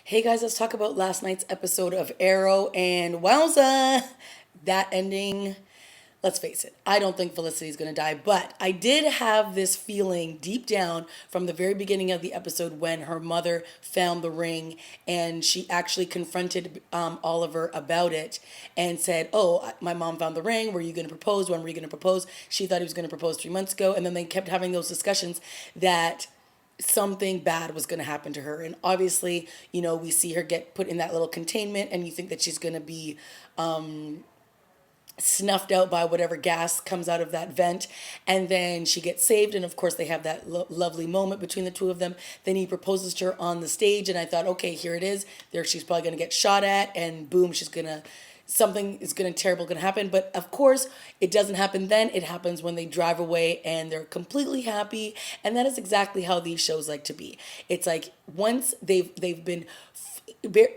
Hey guys, let's talk about last night's episode of Arrow and wowza, that ending. Let's face it, I don't think Felicity's gonna die, but I did have this feeling deep down from the very beginning of the episode when her mother found the ring and she actually confronted Oliver about it and said, "Oh, my mom found the ring. Were you gonna propose? When were you gonna propose?" She thought he was gonna propose 3 months ago, and then they kept having those discussions that something bad was going to happen to her. And obviously, we see her get put in that little containment, and you think that she's going to be snuffed out by whatever gas comes out of that vent. And then she gets saved. And of course, they have that lovely moment between the two of them. Then he proposes to her on the stage. And I thought, okay, here it is. There, she's probably going to get shot at, and boom, she's going to something is going to terrible going to happen. But of course it doesn't happen then. It happens when they drive away and they're completely happy. And that is exactly how these shows like to be. It's like once they've been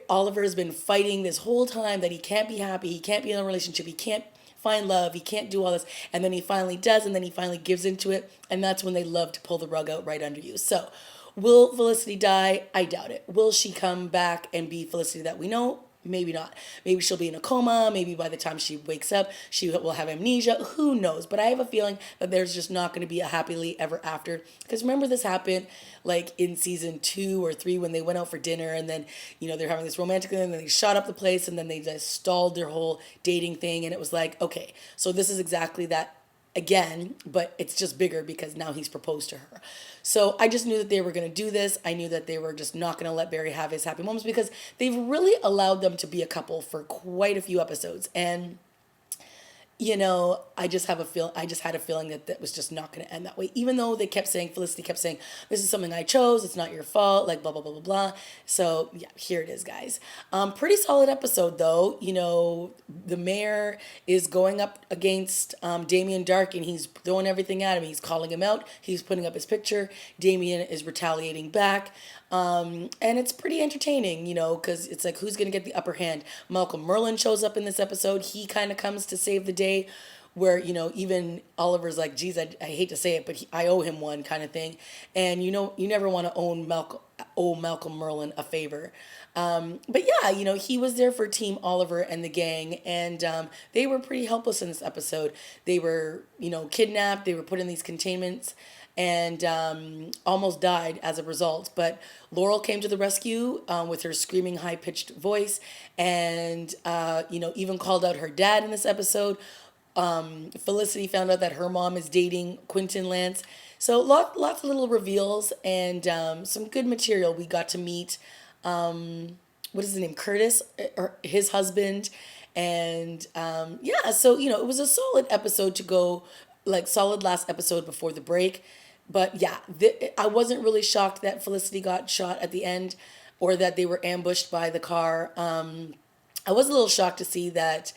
Oliver has been fighting this whole time that he can't be happy, he can't be in a relationship, he can't find love, he can't do all this, and then he finally does, and then he finally gives into it, and that's when they love to pull the rug out right under you. So will Felicity die? I doubt it. Will she come back and be Felicity that we know? Maybe not. Maybe she'll be in a coma. Maybe by the time she wakes up, she will have amnesia. Who knows? But I have a feeling that there's just not going to be a happily ever after. Because remember, this happened like in season 2 or 3 when they went out for dinner, and then they're having this romantic thing, and then they shot up the place, and then they just stalled their whole dating thing, and it was like, okay, so this is exactly that again, but it's just bigger because now he's proposed to her. So I just knew that they were going to do this. I knew that they were just not going to let Barry have his happy moments because they've really allowed them to be a couple for quite a few episodes. And I just had a feeling that that was just not going to end that way. Even though they kept saying, Felicity kept saying, this is something I chose. It's not your fault. Like blah blah blah blah blah. So yeah, here it is, guys. Pretty solid episode though. The mayor is going up against Damian Dark, and he's throwing everything at him. He's calling him out. He's putting up his picture. Damian is retaliating back. And it's pretty entertaining, because it's like, who's going to get the upper hand? Malcolm Merlin shows up in this episode. He kind of comes to save the day, where, even Oliver's like, geez, I hate to say it, but I owe him one kind of thing. And, you never want to owe Malcolm Merlin a favor. But yeah, he was there for Team Oliver and the gang, and they were pretty helpless in this episode. They were, kidnapped. They were put in these containments and almost died as a result. But Laurel came to the rescue with her screaming, high pitched voice, and even called out her dad in this episode. Felicity found out that her mom is dating Quentin Lance. So lots of little reveals and some good material. We got to meet what is his name, Curtis, or his husband, and yeah. So it was a solid episode to go, like solid last episode before the break. But yeah, I wasn't really shocked that Felicity got shot at the end, or that they were ambushed by the car. I was a little shocked to see that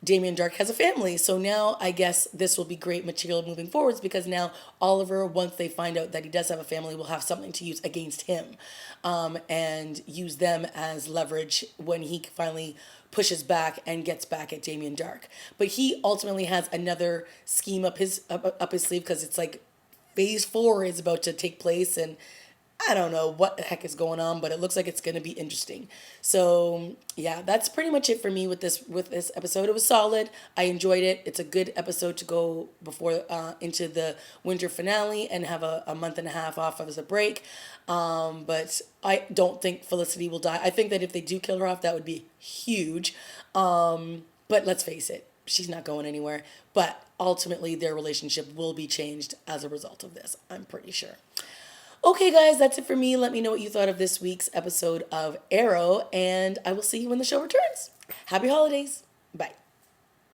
Damien Dark has a family. So now I guess this will be great material moving forwards, because now Oliver, once they find out that he does have a family, will have something to use against him, and use them as leverage when he finally pushes back and gets back at Damien Dark. But he ultimately has another scheme up his sleeve, because it's like phase 4 is about to take place, and I don't know what the heck is going on, but it looks like it's going to be interesting. So yeah, that's pretty much it for me with this episode. It was solid. I enjoyed it. It's a good episode to go before into the winter finale and have a month and a half off as a break. But I don't think Felicity will die. I think that if they do kill her off, that would be huge. But let's face it, she's not going anywhere. But ultimately, their relationship will be changed as a result of this. I'm pretty sure. Okay, guys, that's it for me. Let me know what you thought of this week's episode of Arrow, and I will see you when the show returns. Happy holidays. Bye.